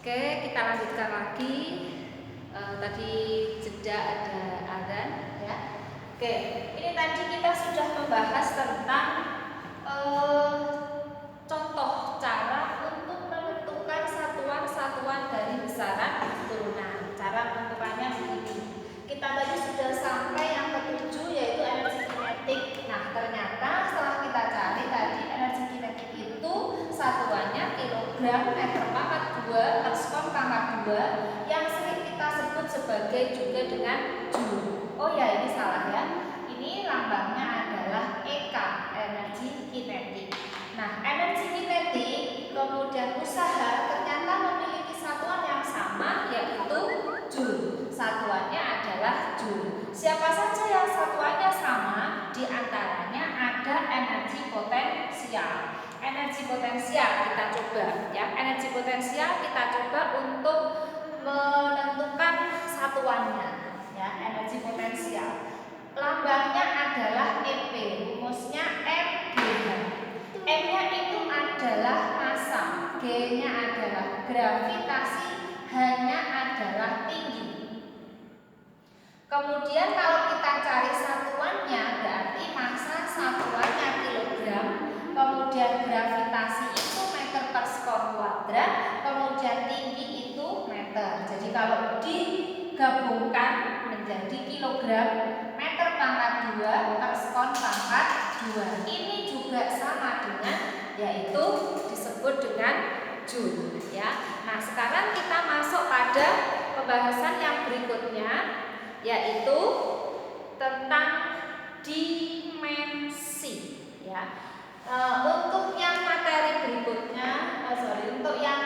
Oke, kita lanjutkan lagi. Tadi jeda ada adzan, ya. Oke, ini tadi kita sudah membahas tentang contoh cara untuk menentukan satuan-satuan dari besaran turunan. Cara menentukannya begini. Kita tadi sudah sampai yang ketujuh, yaitu energi kinetik. Nah, ternyata setelah kita cari tadi energi kinetik itu satuannya kilogram meter pangkat 2 per skon pangkat 2 yang sering kita sebut sebagai juga dengan joule. Oh ya, ini salah ya. Ini lambangnya adalah EK, energi kinetik. Nah, energi kinetik kemudian usaha ternyata memiliki satuan yang sama, yaitu joule. Satuannya adalah joule. Siapa saja yang satuannya sama? Di antaranya ada energi potensial. Energi potensial kita coba ya. Energi potensial kita coba untuk menentukan satuannya ya. Energi potensial lambangnya adalah EP, rumusnya MGH. M-nya itu adalah massa, G-nya adalah gravitasi, H-nya adalah tinggi. Kemudian kalau kita cari satuannya, berarti massa satuannya kilogram, kemudian gravitasi itu meter per skon kuadrat, kemudian tinggi itu meter. Jadi kalau digabungkan menjadi kilogram meter pangkat 2 per skon pangkat 2. Ini juga sama dengan, yaitu disebut dengan joule ya. Nah, sekarang kita masuk pada pembahasan yang berikutnya, yaitu tentang dimensi ya. Untuk yang materi berikutnya, untuk yang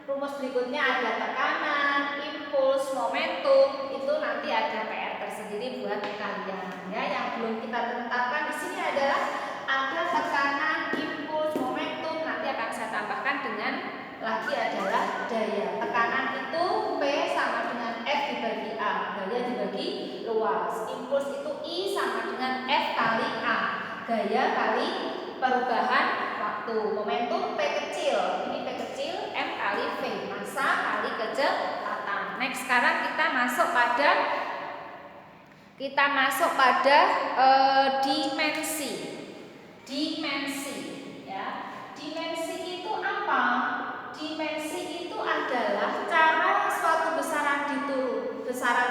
rumus berikutnya ada tekanan, impuls, momentum, itu nanti ada PR tersendiri buat kalian ya. Yang belum kita tetapkan di sini adalah ada tekanan, impuls, momentum, nanti akan saya tambahkan dengan lagi adalah daya. Tekanan itu P sama dengan F dibagi A, daya dibagi luas. Impuls itu I sama dengan F kali A, gaya kali perubahan waktu. Momentum P kecil, ini P kecil, M kali V, massa kali kecepatan. Next, sekarang kita masuk pada dimensi. Dimensi ya. Dimensi itu apa? Dimensi itu adalah cara suatu besaran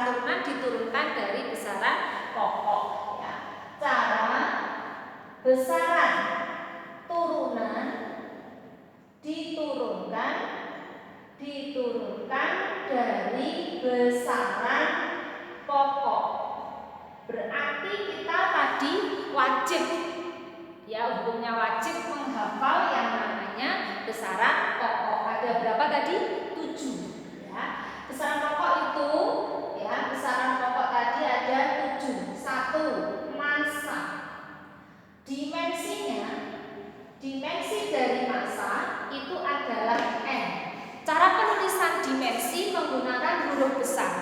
turunan diturunkan dari besaran pokok ya. Cara besaran turunan diturunkan dari besaran pokok. Berarti kita tadi wajib ya, hukumnya wajib menghafal yang namanya besaran pokok. Ada berapa tadi? 7 ya. Besaran pokok itu ya, besaran pokok tadi ada 7. 1. Massa. Dimensi dari massa itu adalah M. Cara penulisan dimensi menggunakan huruf besar.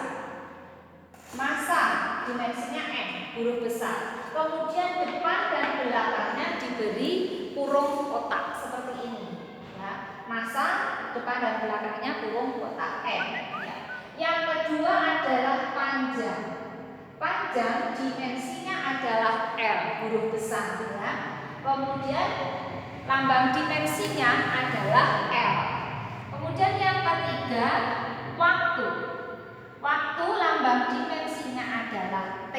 Massa dimensinya M, huruf besar. Kemudian depan dan belakangnya diberi kurung kotak seperti ini ya. Massa depan dan belakangnya kurung kotak M ya. Yang kedua adalah panjang. Panjang dimensinya adalah L, huruf besar ya. Kemudian lambang dimensinya adalah L. Kemudian yang ketiga, waktu. Waktu lambang dimensinya adalah T,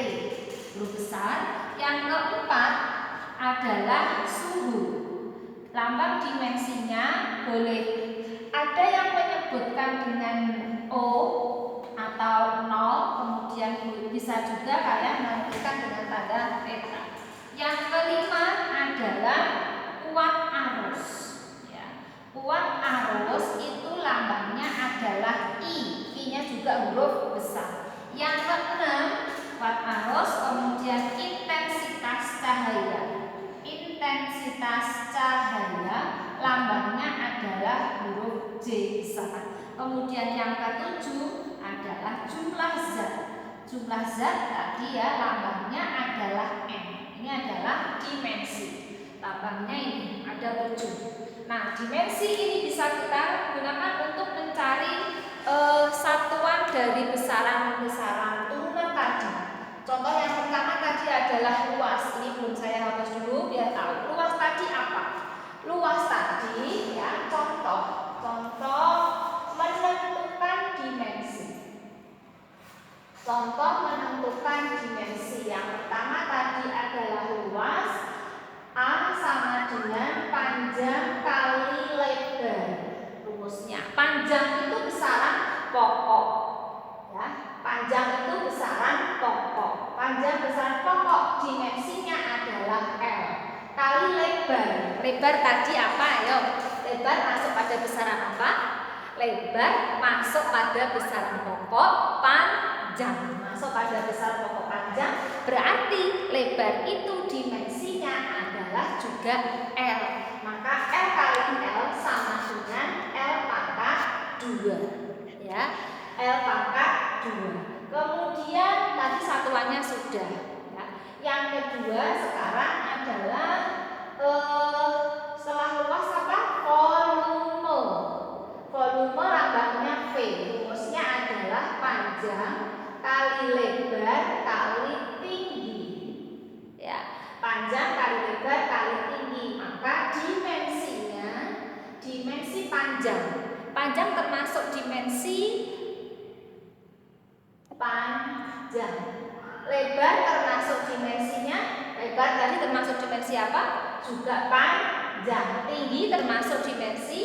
huruf besar. Yang keempat adalah suhu. Lambang dimensinya boleh ada yang menyebutkan dengan O atau 0, kemudian bisa juga kalian menuliskan dengan tanda theta. Yang kelima adalah kuat arus ya. Kuat arus itu lambangnya adalah I. I-nya juga huruf besar. Yang keenam, kuat arus, kemudian intensitas cahaya. Intensitas cahaya lambangnya adalah huruf J besar. Kemudian yang ketujuh adalah jumlah zat. Jumlah zat tadi ya, lambangnya adalah M. Ini adalah dimensi. Lambangnya ini ada 7. Nah, dimensi ini bisa kita gunakan untuk mencari Panjang itu besaran pokok. Ya, panjang itu besaran pokok. Panjang besaran pokok dimensinya adalah L kali lebar. Lebar tadi apa? Ayo. Lebar masuk pada besaran apa? Lebar masuk pada besaran pokok panjang. Masuk pada besaran pokok panjang berarti lebar itu dimensinya adalah juga L. Maka L kali L sama dengan L pangkat 2. Ya, L pangkat 2. Kemudian tadi satuannya sudah. Ya. Yang kedua sekarang adalah setelah luas apa? Volume. Volume lambangnya V. Rumusnya adalah panjang kali lebar kali tinggi. Ya, panjang kali lebar kali tinggi. Maka dimensinya dimensi panjang. Panjang termasuk dimensi panjang. Lebar termasuk dimensinya. Lebar tadi termasuk dimensi apa? Juga panjang. Tinggi termasuk dimensi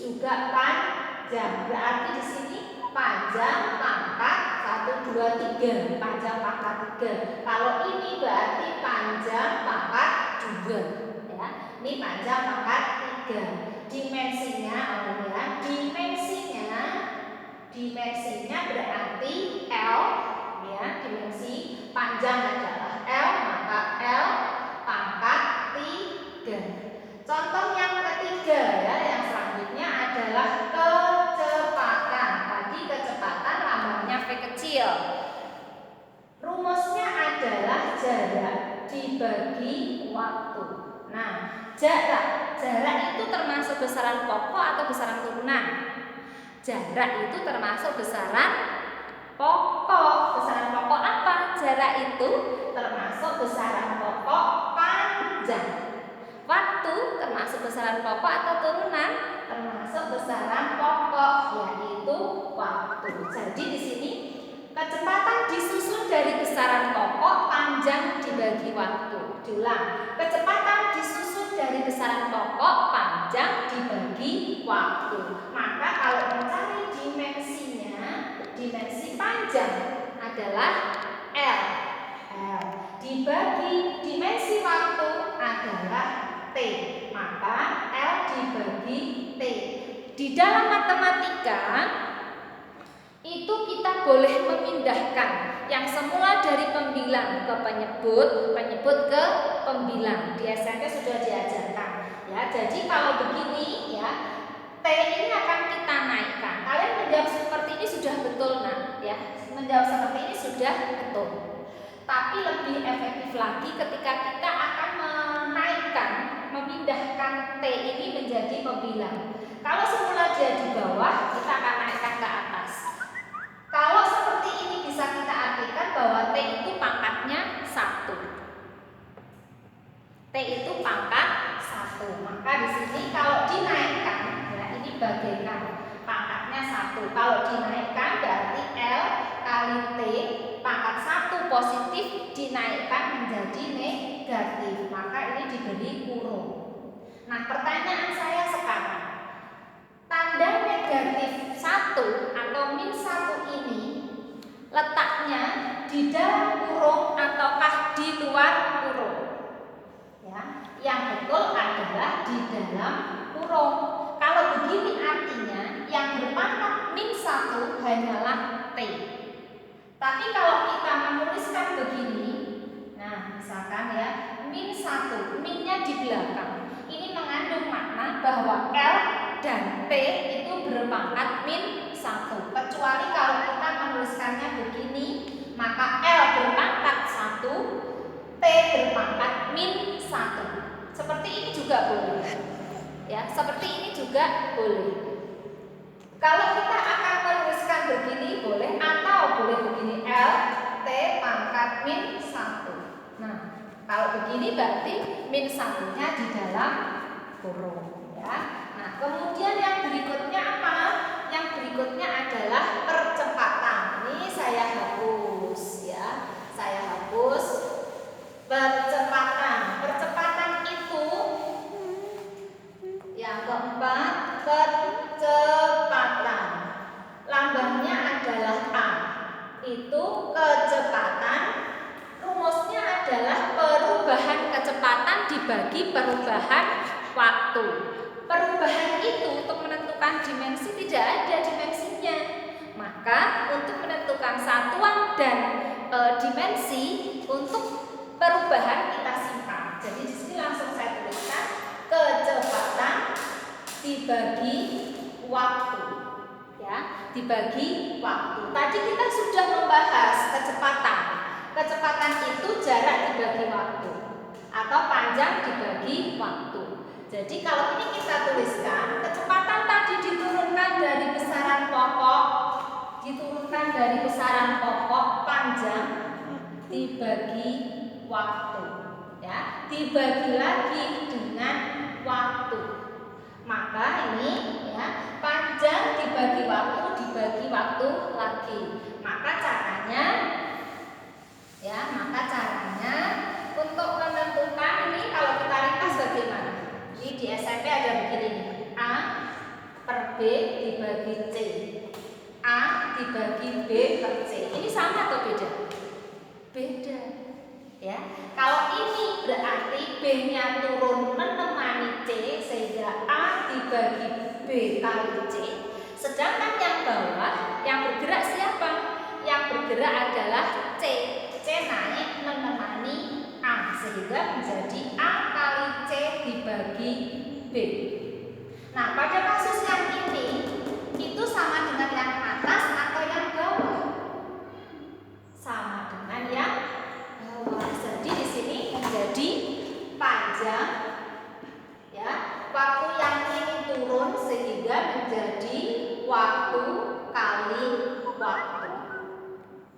juga panjang. Berarti di sini panjang pangkat 1, 2, 3. Panjang pangkat 3. Kalau ini berarti panjang pangkat 2. Ya, ini panjang pangkat 3. Dimensinya, ya, dimensinya berarti L. Ya, dimensi panjang adalah L, maka L pangkat 3. Contoh yang ketiga, ya, yang selanjutnya adalah kecepatan. Tadi kecepatan lambangnya V kecil. Rumusnya adalah jarak dibagi waktu. Nah, jarak itu termasuk besaran pokok atau besaran turunan? Jarak itu termasuk besaran pokok. Besaran pokok apa? Jarak itu termasuk besaran pokok panjang. Waktu termasuk besaran pokok atau turunan? Termasuk besaran pokok, yaitu waktu. Jadi di sini kecepatan disusun dari besaran pokok panjang dibagi waktu. Diulang, kecepatan disusun dari besaran pokok panjang dibagi waktu. Maka kalau mencari dimensinya, dimensi panjang adalah L. Dibagi dimensi waktu adalah T. Maka L dibagi T. Di dalam matematika itu kita boleh memindahkan yang semula dari pembilang ke penyebut, penyebut ke pembilang. Di SMP sudah diajarkan. Ya, jadi kalau begini, ya, T ini akan kita naikkan. Kalian menjawab seperti ini sudah betul, nak, ya. Menjawab seperti ini sudah betul. Tapi lebih efektif lagi ketika kita akan menaikkan, memindahkan T ini menjadi pembilang. Kalau semula dia di bawah, kita akan naikkan ke atas. Kalau seperti ini bisa kita artikan bahwa T itu pangkatnya 1. T itu pangkat 1. Maka di sini kalau dinaikkan, ya, ini bagaikan pangkatnya 1. Kalau dinaikkan berarti L kali T pangkat 1 positif dinaikkan menjadi negatif. Maka ini diberi kurung. Nah, pertanyaan saya sekarang, tanda negatif 1 atau min 1 ini letaknya di dalam kurung ataukah di luar kurung? Ya, yang betul adalah di dalam kurung. Kalau begini artinya yang berpangkat min 1 hanyalah T. Tapi kalau kita menuliskan begini, nah misalkan ya, min 1, minnya di belakang. Ini mengandung makna bahwa L dan T itu berpangkat min 1. Kecuali kalau kita menuliskannya begini, maka L berpangkat 1, T berpangkat min 1. Seperti ini juga boleh. Ya, seperti ini juga boleh. Kalau kita akan menuliskan begini boleh, atau boleh begini, L T pangkat min 1. Nah, kalau begini berarti min 1-nya di dalam kurung, ya. Nah, kemudian yang berikutnya apa? Yang berikutnya adalah percepatan. Ini saya hapus, ya. Saya hapus percepatan. Percepatan itu yang keempat, kecepatan. dibagi perubahan waktu. Perubahan itu untuk menentukan dimensi tidak ada dimensinya. Maka untuk menentukan satuan dan dimensi untuk perubahan kita simpan. Jadi di sini langsung saya tuliskan kecepatan dibagi waktu. Ya, dibagi waktu. Tadi kita sudah membahas kecepatan. Kecepatan itu jarak dibagi waktu atau panjang dibagi waktu. Jadi kalau ini kita tuliskan, kecepatan tadi diturunkan dari besaran pokok, panjang dibagi waktu, ya, dibagi lagi dengan waktu. Maka ini, ya, panjang dibagi waktu lagi. Maka caranya untuk menentukan ini kalau kita ringkas bagaimana? Ini di SMP ada begini nih. A per B dibagi C. A dibagi B per C. Ini sama atau beda? Beda. Ya. Kalau ini berarti B-nya turun menemani C sehingga A dibagi B kali C. Sedangkan yang bawah yang bergerak siapa? Yang bergerak adalah C. C naik menemani A sehingga menjadi A kali C dibagi B. Nah, pada kasus yang ini itu sama dengan yang atas atau yang bawah? Sama dengan yang bawah. Jadi di sini menjadi panjang, ya, waktu yang ini turun sehingga menjadi waktu kali waktu.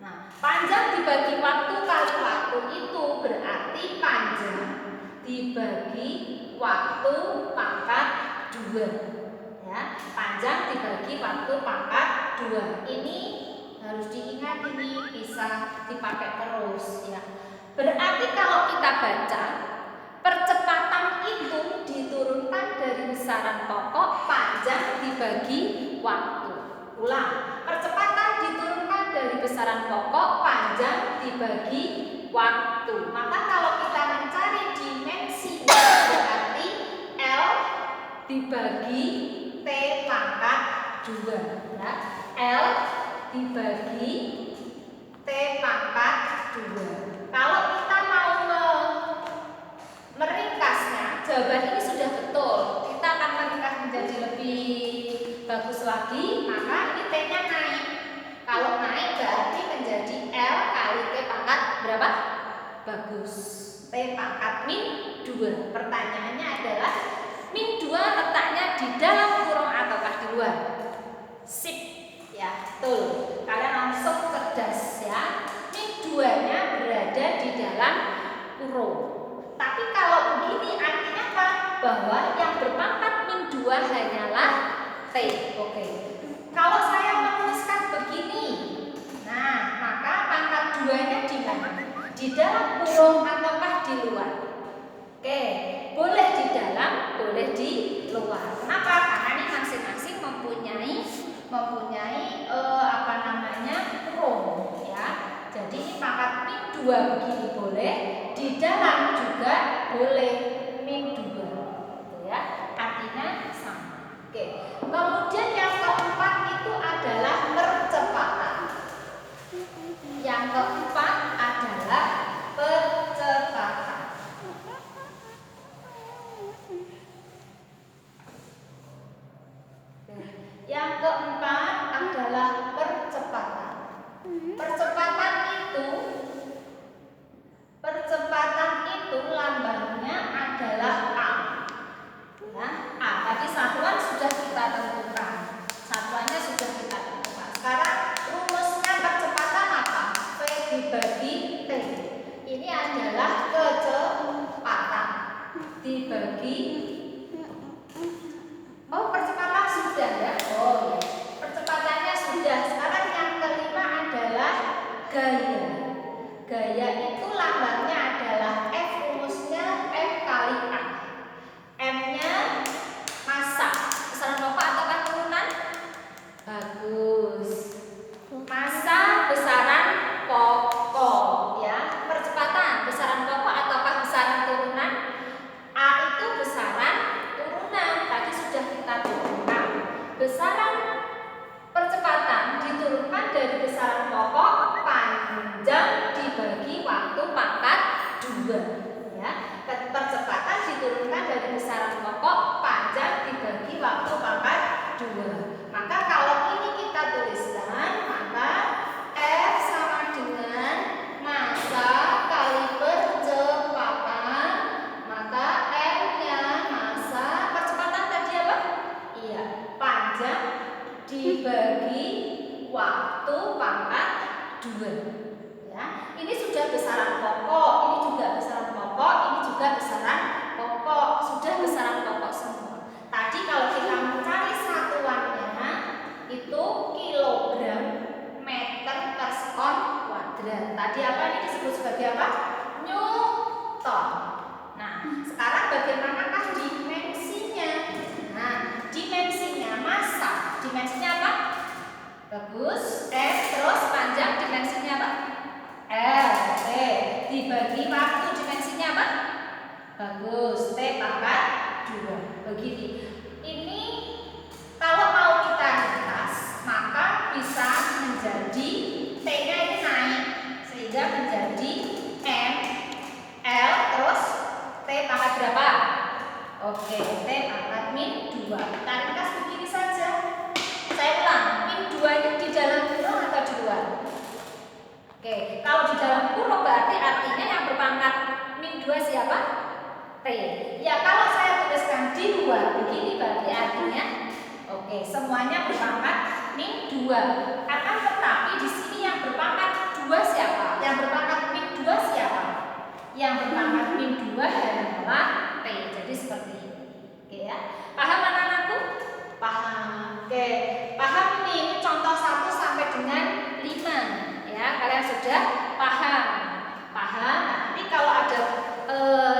Nah, panjang dibagi waktu kali waktu itu berarti panjang dibagi waktu pangkat 2. Ya, panjang dibagi waktu pangkat 2. Ini harus diingat, ini bisa dipakai terus, ya. Berarti kalau kita baca, percepatan itu diturunkan dari besaran pokok, panjang dibagi waktu. Ulang, percepatan diturunkan dari besaran pokok, panjang dibagi waktu. Maka kalau kita mencari dimensi berarti L dibagi T pangkat 2, ya. L dibagi T pangkat 2. Kalau kita mau meringkasnya, jawaban ini sudah betul. Kita akan meringkas menjadi lebih bagus lagi, maka ini T-nya naik. Kalau naik berarti menjadi L kali T pangkat berapa? Bagus. T pangkat min 2. Pertanyaannya adalah min 2 letaknya di dalam kurung ataukah di luar? Sip, ya, betul. Kalian langsung cerdas, ya. Min 2-nya berada di dalam kurung. Tapi kalau begini artinya apa? Bahwa yang berpangkat min 2 hanyalah T. Oke. Kalau saya menuliskan begini, nah, maka pangkat 2-nya di mana? Di dalam kurung ataukah di luar? Oke, boleh di dalam, boleh di luar. Kenapa? Karena ini masing-masing mempunyai kurung, ya. Jadi ini pangkat min 2 begini boleh, di dalam juga boleh min 2, gitu, ya. Artinya sama. Oke. Kemudian yang keempat itu adalah percepatan. Yang keempat adalah percepatan. Yang keempat adalah percepatan. Percepatan itu lambangnya adalah A. Ya, A. Tadi satuan sudah kita tentukan. Satuannya sudah kita tentukan. Sekarang rumusnya percepatan apa? V dibagi T. Ini adalah kecepatan dibagi. Oh, percepatan sudah, ya. Oh, ya. Percepatannya sudah. Sekarang yang kelima adalah gaya. Gaya itu lambangnya adalah F, rumusnya F kali A. dibagi waktu pangkat 2. Ya, ini sudah besaran pokok, ini juga besaran pokok, ini juga besaran pokok, sudah besaran pokok semua. Tadi kalau kita mencari satuannya itu kilogram meter per sekon kuadrat. Tadi apa ini disebut sebagai apa? Newton. Nah, sekarang bagaimanakah dimensinya? Nah, dimensinya massa. Dimensinya apa? Bagus. Terus panjang dimensinya apa? L. Dibagi waktu dimensinya apa? Bagus. T pangkat 2. Begini. Ini kalau mau kita ringkas, maka bisa menjadi T-nya ini naik sehingga menjadi M, L, terus T pangkat berapa? Oke, T pangkat min 2. Kita ringkas begini saja. Saya ulang, min 2 ini di dalam kurung atau di luar? Oke, kalau di dalam kurung berarti artinya yang berpangkat min 2 siapa? T. Ya, kalau saya tuliskan di luar begini berarti artinya oke, semuanya berpangkat min 2. Akan tetapi di sini yang berpangkat 2 siapa? Yang berpangkat min 2 siapa? Yang berpangkat min 2 adalah T. Jadi seperti ini. Oke ya. Paham anak-anakku? Paham. Oke, paham ini contoh 1 sampai dengan 5. Ya, kalian sudah paham. Paham. Nah, nanti kalau ada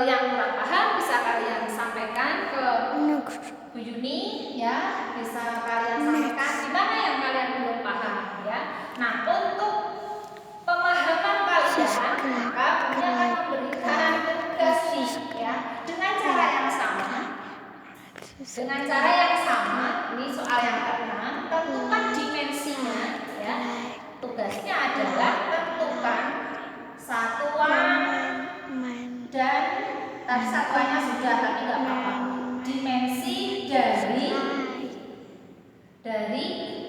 yang kurang paham bisa kalian sampaikan ke Bu Yuni, ya, bisa kalian sampaikan di mana yang kalian belum paham, ya. Nah, untuk pemahaman kalian, maka Bunda akan memberikan tugas nih, ya, dengan cara yang sama. Dengan cara yang sama, ini soal yang ke-6, tentukan dimensinya, ya. Tugasnya adalah tentukan satuan dan tadi satuannya sudah, tapi nggak apa-apa. Dimensi dari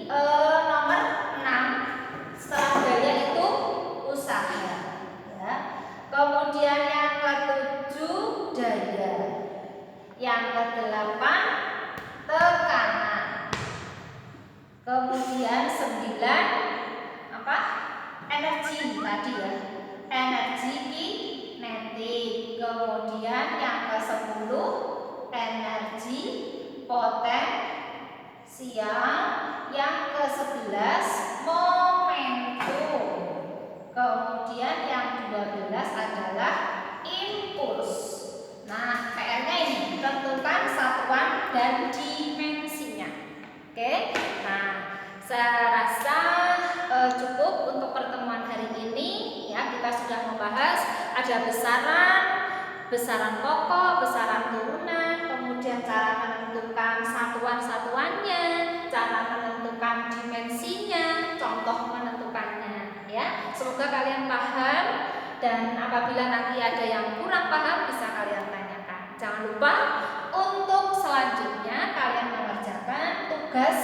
nomor 6 setelah daya itu usaha, ya. Kemudian yang ke-7 daya, yang ke-8 tekanan, kemudian 9 apa? Energi tadi ya, energi kinetik. Kemudian yang ke-10 energi potensial, yang ke-11 momentum, kemudian yang 12 adalah impuls. Nah, PR-nya ini tentukan satuan dan dimensinya. Oke, nah saya rasa cukup untuk pertemuan hari ini, ya. Kita sudah membahas ada besaran pokok, besaran turunan, kemudian cara menentukan satuan-satuannya, cara menentukan dimensinya, contoh menentukannya, ya. Semoga kalian paham, dan apabila nanti ada yang kurang paham bisa kalian tanyakan. Jangan lupa untuk selanjutnya kalian mengerjakan tugas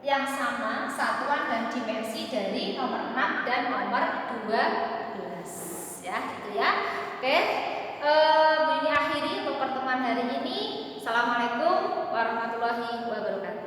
yang sama, satuan dan dimensi dari nomor 6 dan nomor 12, ya, gitu ya. Oke, ini akhiri untuk pertemuan hari ini. Assalamualaikum warahmatullahi wabarakatuh.